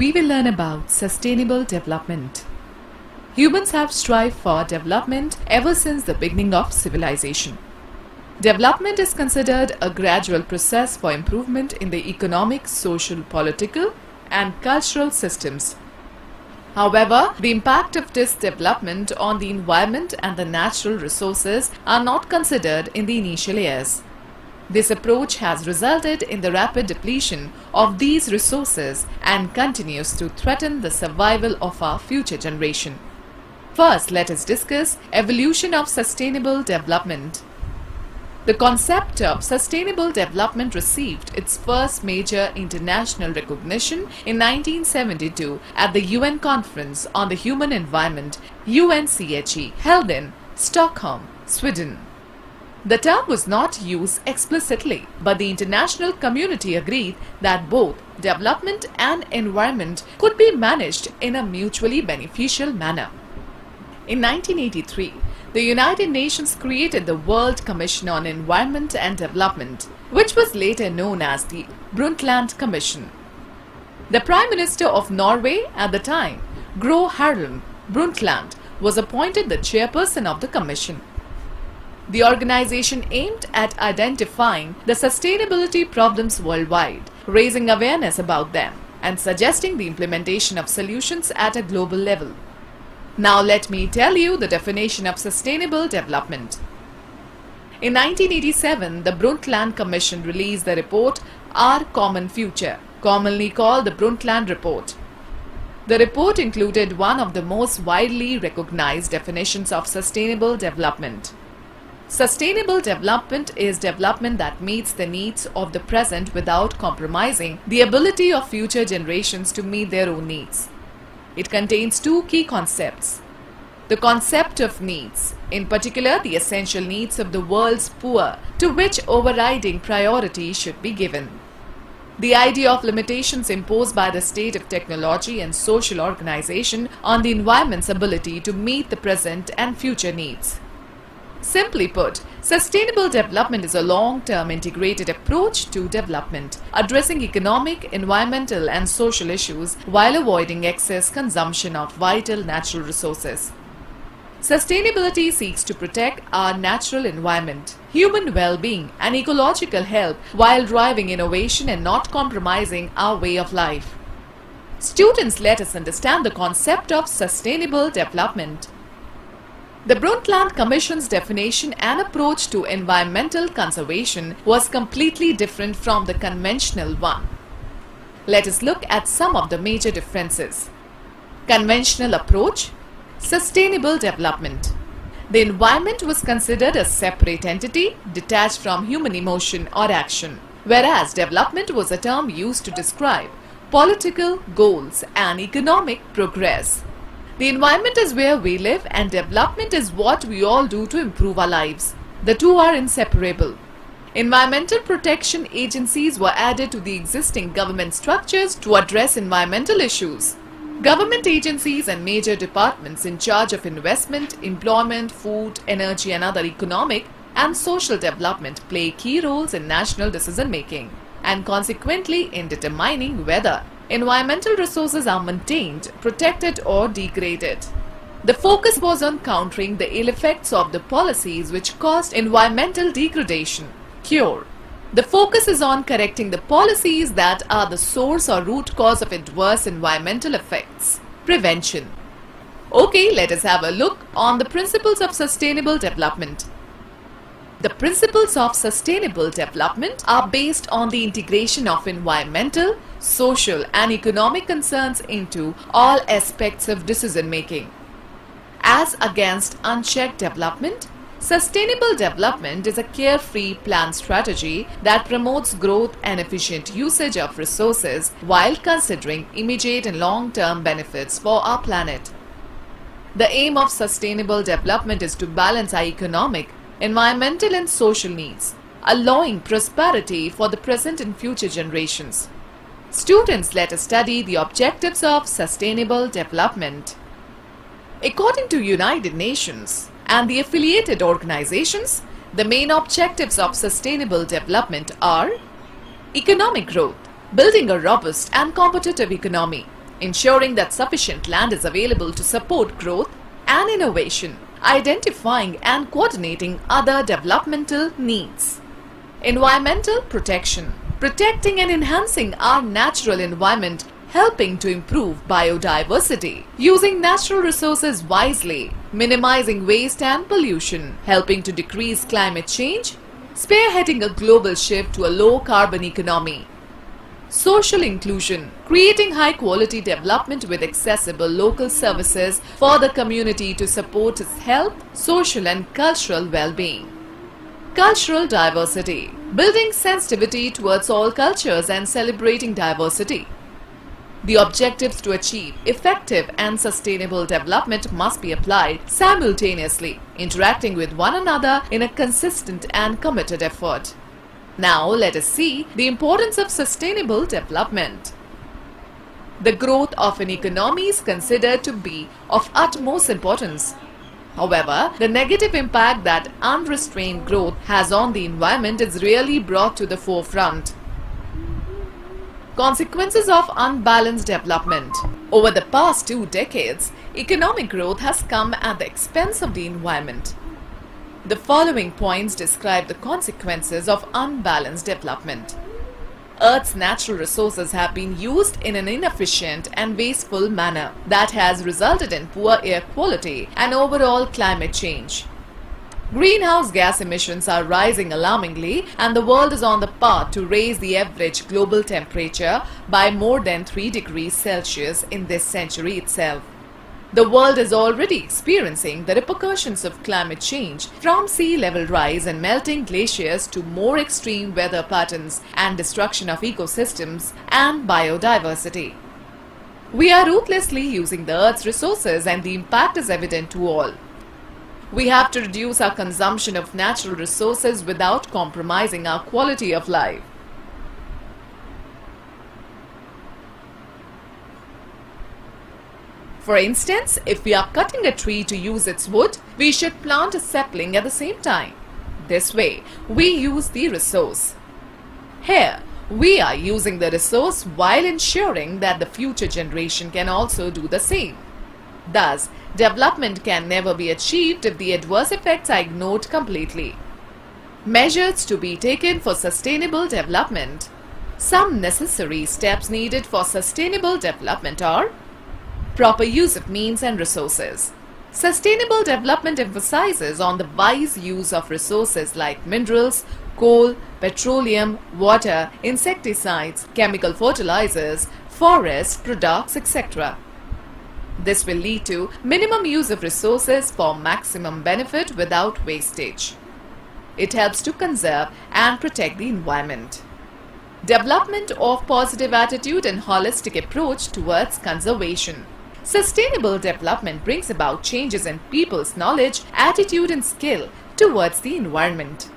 we will learn about sustainable development. Humans have strived for development ever since the beginning of civilization. Development is considered a gradual process for improvement in the economic, social, political, and cultural systems. However, the impact of this development on the environment and the natural resources are not considered in the initial years. This approach has resulted in the rapid depletion of these resources and continues to threaten the survival of our future generation. First, let us discuss evolution of sustainable development. The concept of sustainable development received its first major international recognition in 1972 at the UN Conference on the Human Environment (UNCHE) held in Stockholm, Sweden. The term was not used explicitly, but the international community agreed that both development and environment could be managed in a mutually beneficial manner. In 1983, the United Nations created the World Commission on Environment and Development, which was later known as the Brundtland Commission. The Prime Minister of Norway at the time, Gro Harlem Brundtland, was appointed the chairperson of the commission. The organization aimed at identifying the sustainability problems worldwide, raising awareness about them, and suggesting the implementation of solutions at a global level. Now let me tell you the definition of sustainable development. In 1987, the Brundtland Commission released the report Our Common Future, commonly called the Brundtland Report. The report included one of the most widely recognized definitions of sustainable development. Sustainable development is development that meets the needs of the present without compromising the ability of future generations to meet their own needs. It contains two key concepts. The concept of needs, in particular the essential needs of the world's poor, to which overriding priority should be given. The idea of limitations imposed by the state of technology and social organization on the environment's ability to meet the present and future needs. Simply put, sustainable development is a long-term integrated approach to development, addressing economic, environmental and social issues while avoiding excess consumption of vital natural resources. Sustainability seeks to protect our natural environment, human well-being and ecological health while driving innovation and not compromising our way of life. Students, let us understand the concept of sustainable development. The Brundtland Commission's definition and approach to environmental conservation was completely different from the conventional one. Let us look at some of the major differences. Conventional approach, sustainable development. The environment was considered a separate entity detached from human emotion or action, whereas development was a term used to describe political goals and economic progress. The environment is where we live and development is what we all do to improve our lives. The two are inseparable. Environmental protection agencies were added to the existing government structures to address environmental issues. Government agencies and major departments in charge of investment, employment, food, energy and other economic and social development play key roles in national decision-making and consequently in determining whether environmental resources are maintained, protected or degraded. The focus was on countering the ill effects of the policies which caused environmental degradation. Cure. The focus is on correcting the policies that are the source or root cause of adverse environmental effects. Prevention. Okay, let us have a look on the principles of sustainable development. The principles of sustainable development are based on the integration of environmental, social and economic concerns into all aspects of decision-making. As against unchecked development, sustainable development is a carefree planned strategy that promotes growth and efficient usage of resources while considering immediate and long-term benefits for our planet. The aim of sustainable development is to balance our economic, environmental and social needs, allowing prosperity for the present and future generations. Students, let us study the objectives of sustainable development. According to United Nations and the affiliated organizations, the main objectives of sustainable development are economic growth, building a robust and competitive economy, ensuring that sufficient land is available to support growth and innovation, identifying and coordinating other developmental needs. Environmental protection, protecting and enhancing our natural environment, helping to improve biodiversity, using natural resources wisely, minimizing waste and pollution, helping to decrease climate change, spearheading a global shift to a low-carbon economy. Social inclusion, creating high-quality development with accessible local services for the community to support its health, social and cultural well-being. Cultural diversity, building sensitivity towards all cultures and celebrating diversity. The objectives to achieve effective and sustainable development must be applied simultaneously, interacting with one another in a consistent and committed effort. Now let us see the importance of sustainable development. The growth of an economy is considered to be of utmost importance. However, the negative impact that unrestrained growth has on the environment is really brought to the forefront. Consequences of unbalanced development. Over the past 2 decades, economic growth has come at the expense of the environment. The following points describe the consequences of unbalanced development. Earth's natural resources have been used in an inefficient and wasteful manner that has resulted in poor air quality and overall climate change. Greenhouse gas emissions are rising alarmingly, and the world is on the path to raise the average global temperature by more than 3 degrees Celsius in this century itself. The world is already experiencing the repercussions of climate change, from sea level rise and melting glaciers to more extreme weather patterns and destruction of ecosystems and biodiversity. We are ruthlessly using the Earth's resources, and the impact is evident to all. We have to reduce our consumption of natural resources without compromising our quality of life. For instance, if we are cutting a tree to use its wood, we should plant a sapling at the same time. This way, we use the resource. Here, we are using the resource while ensuring that the future generation can also do the same. Thus, development can never be achieved if the adverse effects are ignored completely. Measures to be taken for sustainable development. Some necessary steps needed for sustainable development are: proper use of means and resources. Sustainable development emphasizes on the wise use of resources like minerals, coal, petroleum, water, insecticides, chemical fertilizers, forest products, etc. This will lead to minimum use of resources for maximum benefit without wastage. It helps to conserve and protect the environment. Development of positive attitude and holistic approach towards conservation. Sustainable development brings about changes in people's knowledge, attitude and skill towards the environment.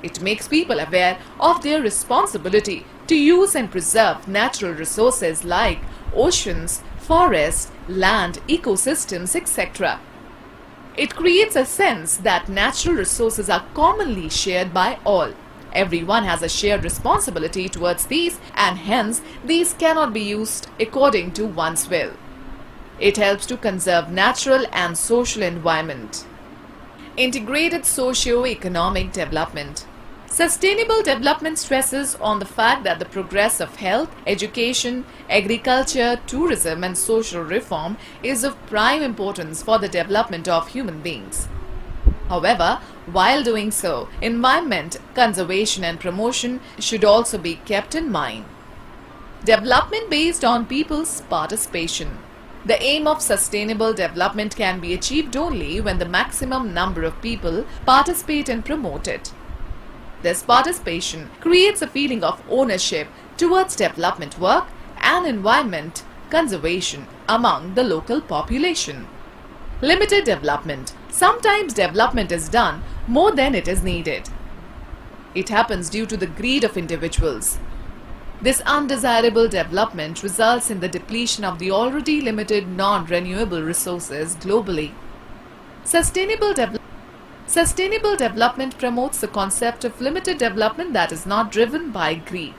It makes people aware of their responsibility to use and preserve natural resources like oceans, forests, land, ecosystems, etc. It creates a sense that natural resources are commonly shared by all. Everyone has a shared responsibility towards these, and hence these cannot be used according to one's will. It helps to conserve natural and social environment. Integrated socio-economic development. Sustainable development stresses on the fact that the progress of health, education, agriculture, tourism and social reform is of prime importance for the development of human beings. However, while doing so, environment, conservation and promotion should also be kept in mind. Development based on people's participation. The aim of sustainable development can be achieved only when the maximum number of people participate and promote it. This participation creates a feeling of ownership towards development work and environment conservation among the local population. Limited development. Sometimes development is done more than it is needed. It happens due to the greed of individuals. This undesirable development results in the depletion of the already limited non-renewable resources globally. Sustainable development promotes the concept of limited development that is not driven by greed.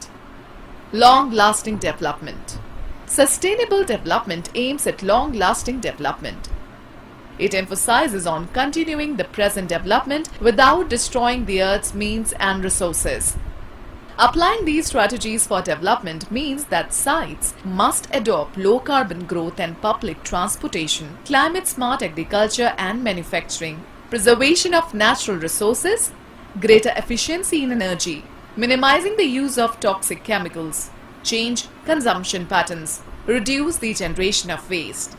Long-lasting development. Sustainable development aims at long-lasting development. It emphasizes on continuing the present development without destroying the Earth's means and resources. Applying these strategies for development means that sites must adopt low-carbon growth and public transportation, climate-smart agriculture and manufacturing, preservation of natural resources, greater efficiency in energy, minimizing the use of toxic chemicals, change consumption patterns, reduce the generation of waste.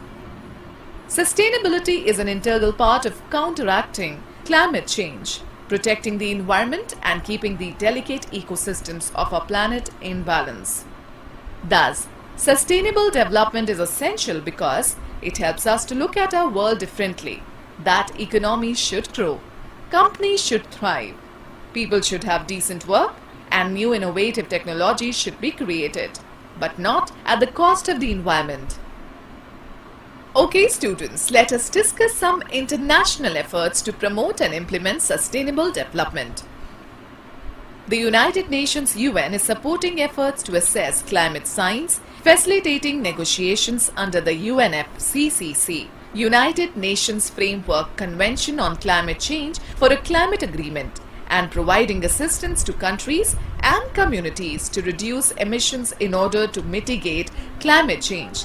Sustainability is an integral part of counteracting climate change, protecting the environment and keeping the delicate ecosystems of our planet in balance. Thus, sustainable development is essential because it helps us to look at our world differently, that economies should grow, companies should thrive, people should have decent work, and new innovative technologies should be created, but not at the cost of the environment. Okay students, let us discuss some international efforts to promote and implement sustainable development. The United Nations UN is supporting efforts to assess climate science, facilitating negotiations under the UNFCCC, United Nations Framework Convention on Climate Change for a climate agreement, and providing assistance to countries and communities to reduce emissions in order to mitigate climate change.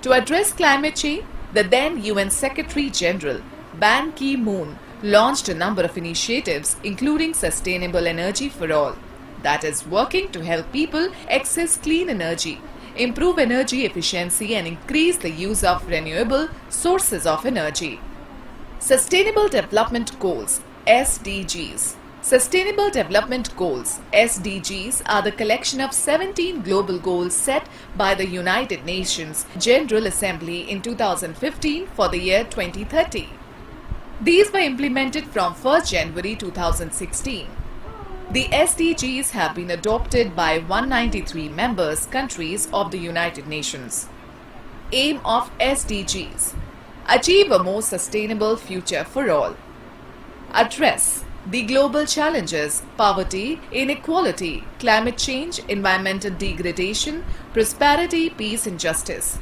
To address climate change, the then UN Secretary General Ban Ki-moon launched a number of initiatives including Sustainable Energy for All, that is working to help people access clean energy, improve energy efficiency and increase the use of renewable sources of energy. Sustainable Development Goals (SDGs). Sustainable Development Goals (SDGs) are the collection of 17 global goals set by the United Nations General Assembly in 2015 for the year 2030. These were implemented from 1st January 2016. The SDGs have been adopted by 193 members countries of the United Nations. Aim of SDGs: achieve a more sustainable future for all. Address the global challenges: poverty, inequality, climate change, environmental degradation, prosperity, peace and justice.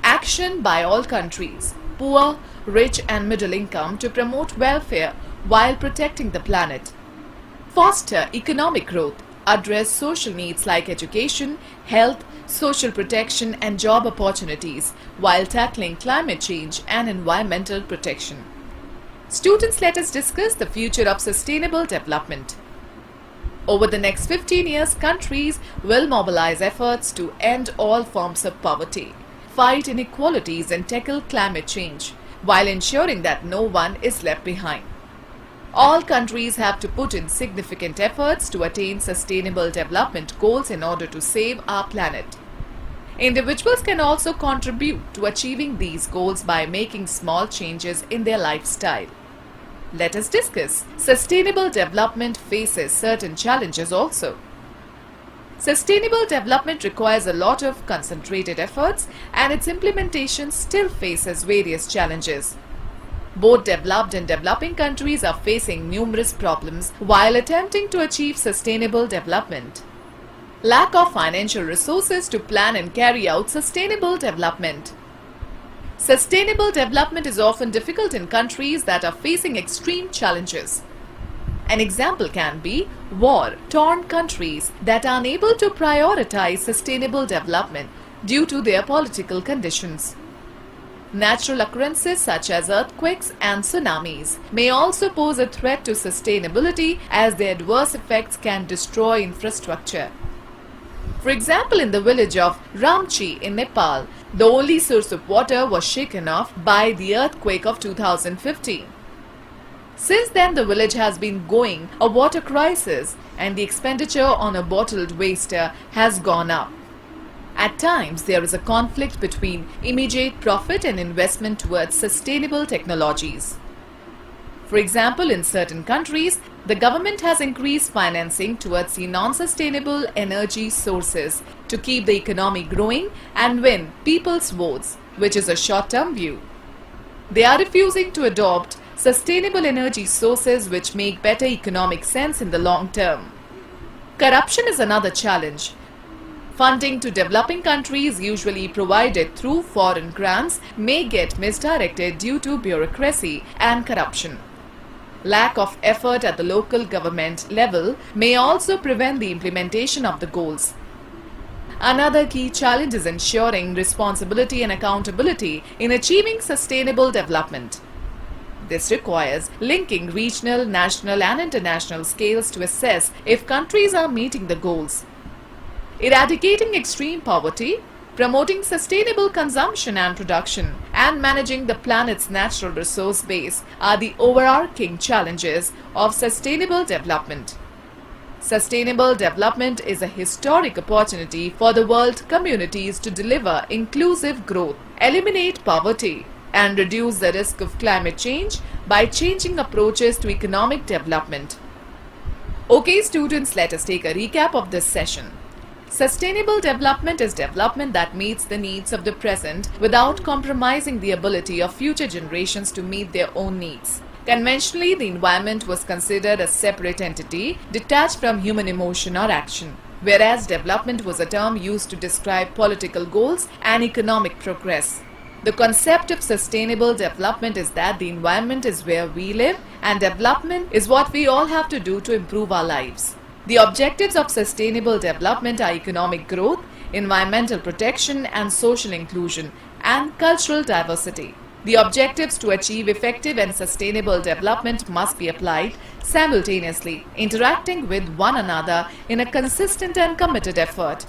Action by all countries, poor, rich and middle income, to promote welfare while protecting the planet. Foster economic growth. Address social needs like education, health, social protection and job opportunities while tackling climate change and environmental protection. Students, let us discuss the future of sustainable development. Over the next 15 years, countries will mobilize efforts to end all forms of poverty, fight inequalities and tackle climate change, while ensuring that no one is left behind. All countries have to put in significant efforts to attain sustainable development goals in order to save our planet. Individuals can also contribute to achieving these goals by making small changes in their lifestyle. Let us discuss. Sustainable development faces certain challenges also. Sustainable development requires a lot of concentrated efforts and its implementation still faces various challenges. Both developed and developing countries are facing numerous problems while attempting to achieve sustainable development. Lack of financial resources to plan and carry out sustainable development. Sustainable development is often difficult in countries that are facing extreme challenges. An example can be war-torn countries that are unable to prioritize sustainable development due to their political conditions. Natural occurrences such as earthquakes and tsunamis may also pose a threat to sustainability as their adverse effects can destroy infrastructure. For example, in the village of Ramchi in Nepal, the only source of water was shaken off by the earthquake of 2015. Since then, the village has been going a water crisis and the expenditure on a bottled waste has gone up. At times, there is a conflict between immediate profit and investment towards sustainable technologies. For example, in certain countries, the government has increased financing towards the non-sustainable energy sources to keep the economy growing and win people's votes, which is a short-term view. They are refusing to adopt sustainable energy sources which make better economic sense in the long term. Corruption is another challenge. Funding to developing countries usually provided through foreign grants may get misdirected due to bureaucracy and corruption. Lack of effort at the local government level may also prevent the implementation of the goals. Another key challenge is ensuring responsibility and accountability in achieving sustainable development. This requires linking regional, national and international scales to assess if countries are meeting the goals. Eradicating extreme poverty, promoting sustainable consumption and production, and managing the planet's natural resource base are the overarching challenges of sustainable development. Sustainable development is a historic opportunity for the world communities to deliver inclusive growth, eliminate poverty, and reduce the risk of climate change by changing approaches to economic development. Okay students, let us take a recap of this session. Sustainable development is development that meets the needs of the present without compromising the ability of future generations to meet their own needs. Conventionally, the environment was considered a separate entity, detached from human emotion or action, whereas development was a term used to describe political goals and economic progress. The concept of sustainable development is that the environment is where we live and development is what we all have to do to improve our lives. The objectives of sustainable development are economic growth, environmental protection and social inclusion, and cultural diversity. The objectives to achieve effective and sustainable development must be applied simultaneously, interacting with one another in a consistent and committed effort.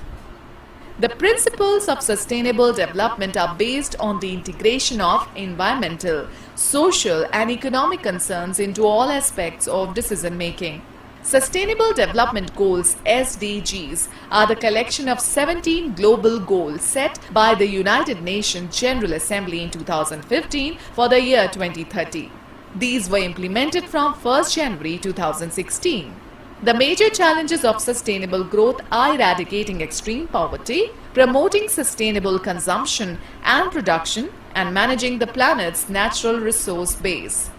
The principles of sustainable development are based on the integration of environmental, social, and economic concerns into all aspects of decision making. Sustainable Development Goals (SDGs) are the collection of 17 global goals set by the United Nations General Assembly in 2015 for the year 2030. These were implemented from 1st January 2016. The major challenges of sustainable growth are eradicating extreme poverty, promoting sustainable consumption and production, and managing the planet's natural resource base.